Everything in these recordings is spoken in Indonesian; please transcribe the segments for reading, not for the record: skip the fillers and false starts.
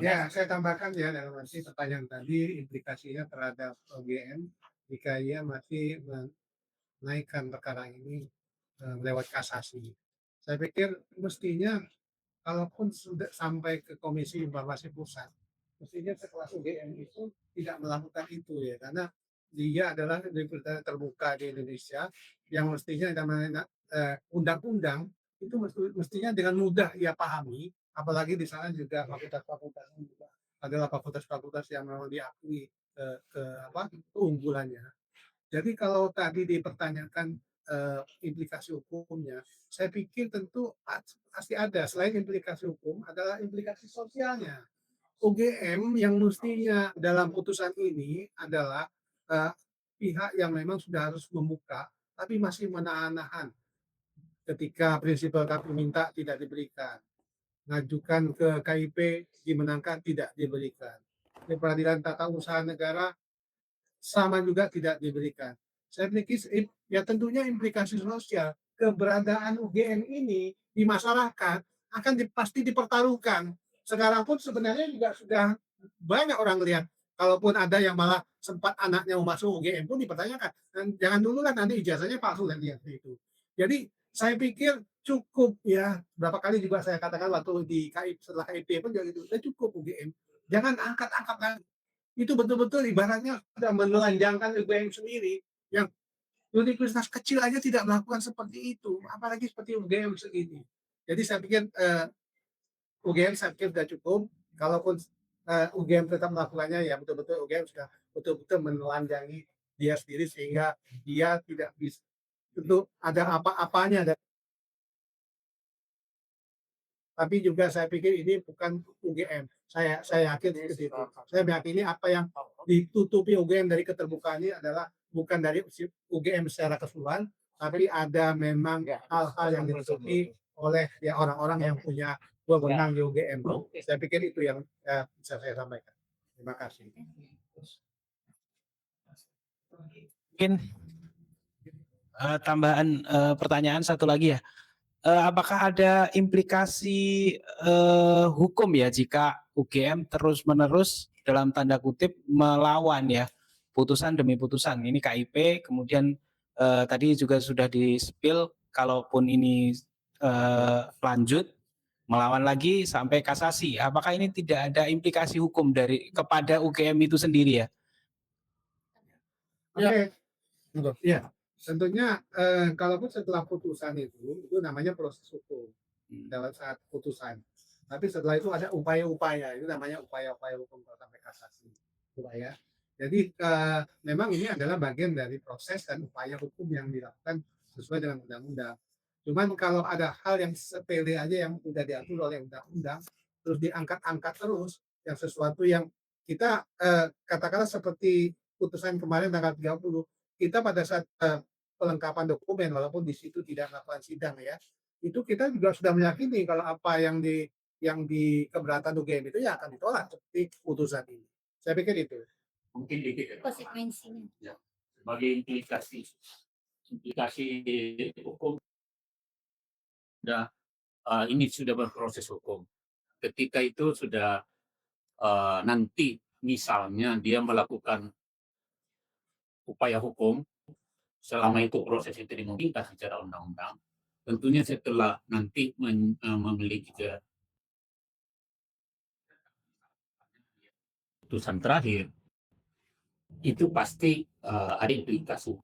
Ya, saya tambahkan ya dalam arti pertanyaan tadi implikasinya terhadap OGM jika ia masih menaikkan perkara ini lewat kasasi. Saya pikir mestinya kalaupun sudah sampai ke Komisi Informasi Pusat, mestinya sekelas UGM itu tidak melakukan itu ya, karena dia adalah universitas terbuka di Indonesia yang mestinya namanya undang-undang itu mestinya dengan mudah ia pahami, apalagi di sana juga fakultas-fakultas juga adalah fakultas-fakultas yang memang diakui keunggulannya. Jadi kalau tadi dipertanyakan implikasi hukumnya, saya pikir tentu pasti ada. Selain implikasi hukum, adalah implikasi sosialnya. UGM yang mestinya dalam putusan ini adalah uh, pihak yang memang sudah harus membuka, tapi masih menahan-nahan ketika prinsipal kami minta tidak diberikan. Ngajukan ke KIP dimenangkan tidak diberikan. Di peradilan tata usaha negara sama juga tidak diberikan. Saya pikir ya tentunya implikasi sosial keberadaan UGM ini di masyarakat akan pasti dipertaruhkan. Sekarang pun sebenarnya juga sudah banyak orang lihat. Kalaupun ada yang malah sempat anaknya mau masuk UGM pun dipertanyakan. Dan jangan dulu lah nanti ijazahnya palsu dan lihat itu. Jadi saya pikir cukup ya. Berapa kali juga saya katakan waktu di KIP setelah KIP pun juga gitu. Sudah cukup UGM. Jangan angkat-angkat lagi itu betul-betul ibaratnya sudah menelanjangkan UGM sendiri yang universitas kecil aja tidak melakukan seperti itu, apalagi seperti UGM segini. Jadi saya pikir UGM saya pikir sudah cukup. Kalaupun UGM tetap melakukannya, ya betul-betul UGM sudah betul-betul menelanjangi dia sendiri sehingga dia tidak bisa untuk ada apa-apanya. Tapi juga saya pikir ini bukan UGM. Saya yakin seperti itu. Saya meyakini apa yang ditutupi UGM dari keterbukaan ini adalah bukan dari UGM secara keseluruhan, tapi ada memang hal-hal yang ditutupi oleh ya orang-orang yang punya wewenang di UGM. Saya pikir itu yang bisa saya sampaikan. Terima kasih. Mungkin tambahan pertanyaan satu lagi ya. Apakah ada implikasi hukum ya jika UGM terus-menerus dalam tanda kutip melawan ya putusan demi putusan? Ini KIP, kemudian tadi juga sudah di-spill kalaupun ini lanjut melawan lagi sampai kasasi. Apakah ini tidak ada implikasi hukum dari kepada UGM itu sendiri ya? Oke, ya. Tentunya kalaupun setelah putusan itu namanya proses hukum dalam saat putusan. Tapi setelah itu ada upaya-upaya, itu namanya upaya-upaya hukum sampai kasasi. Upaya. Jadi memang ini adalah bagian dari proses dan upaya hukum yang dilakukan sesuai dengan undang-undang. Cuman kalau ada hal yang sepele aja yang sudah diatur oleh undang-undang, terus diangkat-angkat terus, yang sesuatu yang kita katakanlah seperti putusan kemarin tanggal 30, kita pada saat pelengkapan dokumen walaupun di situ tidak melakukan sidang ya, itu kita juga sudah meyakini kalau apa yang di keberatan UGM itu ya akan ditolak seperti putusan ini. Saya pikir itu. Mungkin dikit ya. Konsekuensinya. Ya. Sebagai implikasi hukum sudah ini sudah berproses hukum. Ketika itu sudah nanti misalnya dia melakukan upaya hukum selama itu proses itu dimungkinkan secara undang-undang, tentunya setelah nanti memiliki putusan terakhir itu pasti ada implikasi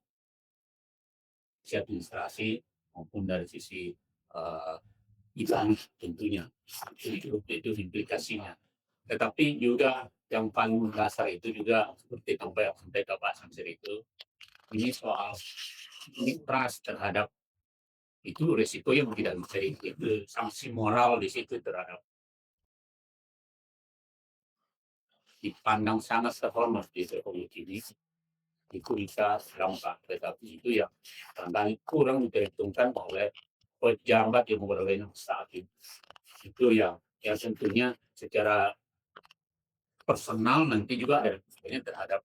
administrasi maupun dari sisi Islam tentunya itu implikasinya. Tetapi juga yang paling dasar itu juga seperti sampai Pak Samsir itu, ini soal trust terhadap itu resiko yang tidak bisa itu sanksi moral di situ terhadap dipandang sangat terhormat di Republik ini itu bisa dampak, tetapi itu yang kadang kurang diperhitungkan oleh pejabat yang berwenang saat ini. Itu yang tentunya secara personal nanti juga ada terhadap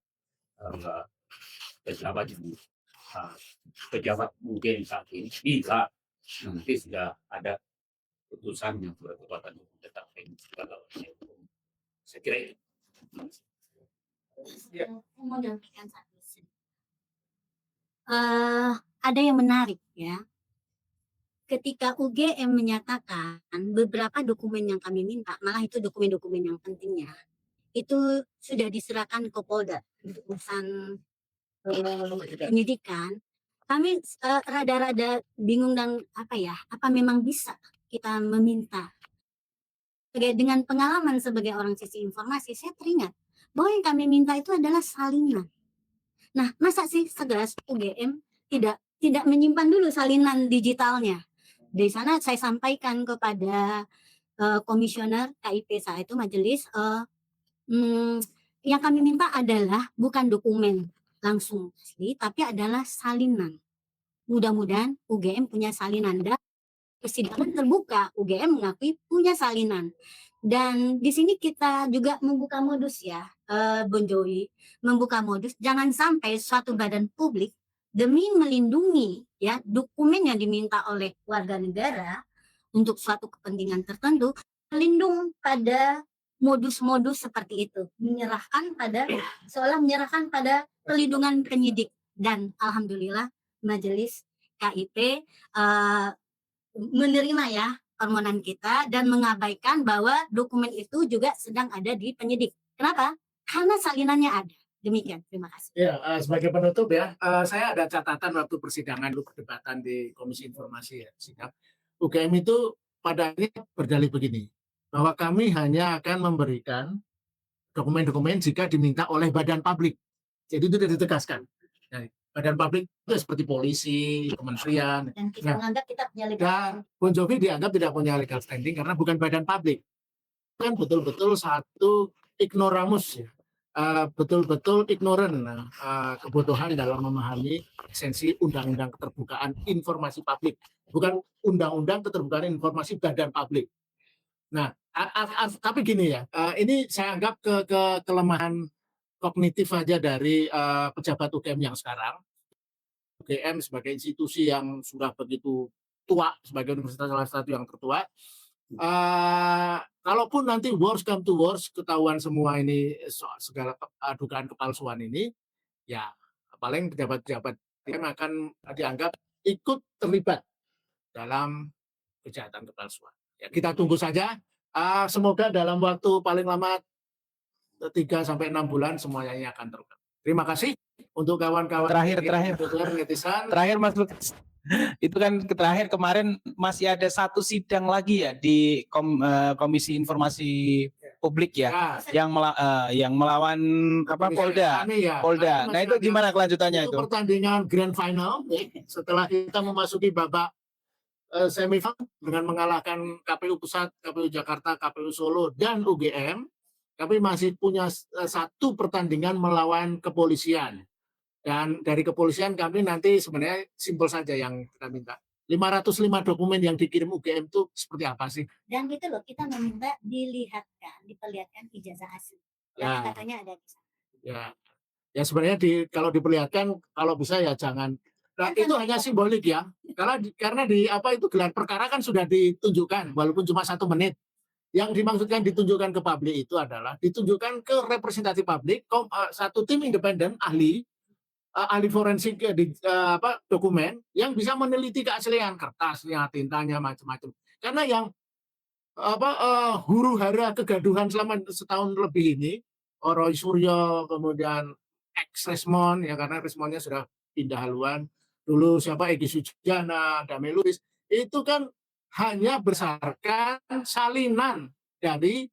pejabat mungkin saat ini bisa nanti sudah ada putusan yang berkekuatan hukum tetap Saya kira itu. Ya. Saya mau menyampaikan satu. Ada yang menarik ya. Ketika UGM menyatakan beberapa dokumen yang kami minta, malah itu dokumen-dokumen yang pentingnya, itu sudah diserahkan ke Polda untuk urusan penyidikan. Kami rada-rada bingung dan apa memang bisa kita meminta. Dengan pengalaman sebagai orang sisi informasi, saya teringat bahwa yang kami minta itu adalah salinan. Nah, masa sih segelas UGM tidak menyimpan dulu salinan digitalnya? Di sana saya sampaikan kepada komisioner KIP saat itu majelis, yang kami minta adalah bukan dokumen langsung asli, tapi adalah salinan. Mudah-mudahan UGM punya salinan, dan persidangan terbuka UGM mengakui punya salinan. Dan di sini kita juga membuka modus ya, Bon Jovi, membuka modus jangan sampai suatu badan publik demi melindungi ya dokumen yang diminta oleh warga negara untuk suatu kepentingan tertentu, melindung pada modus-modus seperti itu, seolah menyerahkan pada perlindungan penyidik. Dan alhamdulillah majelis KIP menerima ya permohonan kita dan mengabaikan bahwa dokumen itu juga sedang ada di penyidik. Kenapa? Karena salinannya ada. Demikian, terima kasih. Ya, sebagai penutup ya, saya ada catatan waktu persidangan dulu perdebatan di Komisi Informasi ya, sidang. UGM itu pada akhirnya berdalih begini, bahwa kami hanya akan memberikan dokumen-dokumen jika diminta oleh badan publik. Jadi itu sudah ditegaskan. Nah, badan publik itu seperti polisi, kementerian. Dan kita menganggap kita punya legal. Dan Bon Jovi dianggap tidak punya legal standing karena bukan badan publik. Kan betul-betul satu ignoramus ya. Betul-betul ignorant kebutuhan dalam memahami esensi undang-undang keterbukaan informasi publik, bukan undang-undang keterbukaan informasi badan publik. Nah, tapi gini ya, ini saya anggap kelemahan kognitif aja dari pejabat UGM yang sekarang. UGM sebagai institusi yang sudah begitu tua, sebagai universitas salah satu yang tertua, kalaupun nanti worst come to worst, ketahuan semua ini segala dugaan kepalsuan ini, ya paling pejabat-pejabat yang akan dianggap ikut terlibat dalam kejahatan kepalsuan. Ya, kita tunggu saja. Semoga dalam waktu paling lama 3-6 bulan semuanya ini akan terungkap. Terima kasih untuk kawan-kawan. Terakhir. netizen. Terakhir Mas Lukas. Itu kan terakhir kemarin masih ada satu sidang lagi ya di Komisi Informasi Publik ya, yang melawan Polda. Polda. Nah, itu gimana kelanjutannya itu? Pertandingan grand final setelah kita memasuki babak semifinal dengan mengalahkan KPU Pusat, KPU Jakarta, KPU Solo dan UGM. Kami masih punya satu pertandingan melawan kepolisian. Dan dari kepolisian kami nanti sebenarnya simpel saja yang kita minta. 505 dokumen yang dikirim UGM itu seperti apa sih? Dan gitu loh, kita meminta diperlihatkan ijazah asli. Ya. Katanya ada di sana. Ya sebenarnya kalau diperlihatkan, kalau bisa ya jangan. Nah, itu hanya simbolik ya. Karena itu gelar perkara kan sudah ditunjukkan, walaupun cuma 1 menit. Yang dimaksudkan ditunjukkan ke publik itu adalah ditunjukkan ke representatif publik, satu tim independen ahli forensik dokumen yang bisa meneliti keaslian kertasnya, tintanya, macam-macam. Karena yang huru-hara kegaduhan selama setahun lebih ini, Roy Suryo, kemudian ex-Resmond ya, karena Resmondnya sudah pindah haluan. Dulu siapa Egy Sujana, Damai Lubis, itu kan hanya berdasarkan salinan dari,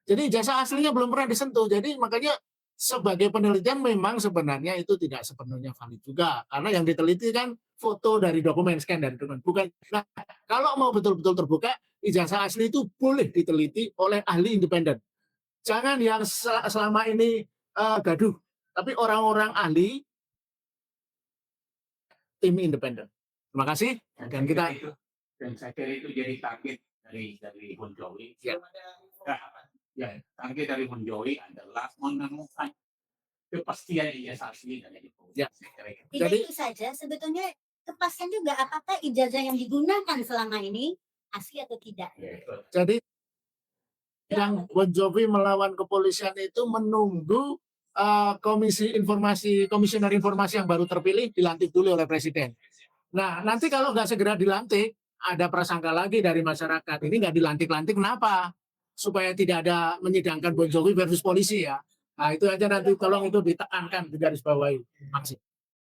jadi jasa aslinya belum pernah disentuh. Jadi makanya sebagai penelitian memang sebenarnya itu tidak sepenuhnya valid juga, karena yang diteliti kan foto dari dokumen, scan dari dokumen, bukan. Nah, kalau mau betul-betul terbuka, ijazah asli itu boleh diteliti oleh ahli independen. Jangan yang selama ini gaduh, tapi orang-orang ahli tim independen. Terima kasih. Dan saya kira itu jadi target dari Bon Jovi. Target dari Bon Jovi adalah menemukan kepastian ijazah asli dari itu. Ya. Tidak itu saja, sebetulnya kepastian juga apakah ijazah yang digunakan selama ini asli atau tidak. Jadi yang Bon Jovi melawan kepolisian itu menunggu komisioner informasi yang baru terpilih dilantik dulu oleh presiden. Nah, nanti kalau nggak segera dilantik, ada prasangka lagi dari masyarakat. Ini nggak dilantik-lantik, kenapa? Supaya tidak ada menyidangkan Bon Jovi versus polisi ya. Nah, itu aja nanti tolong itu ditekankan, digarisbawahi. Terima kasih.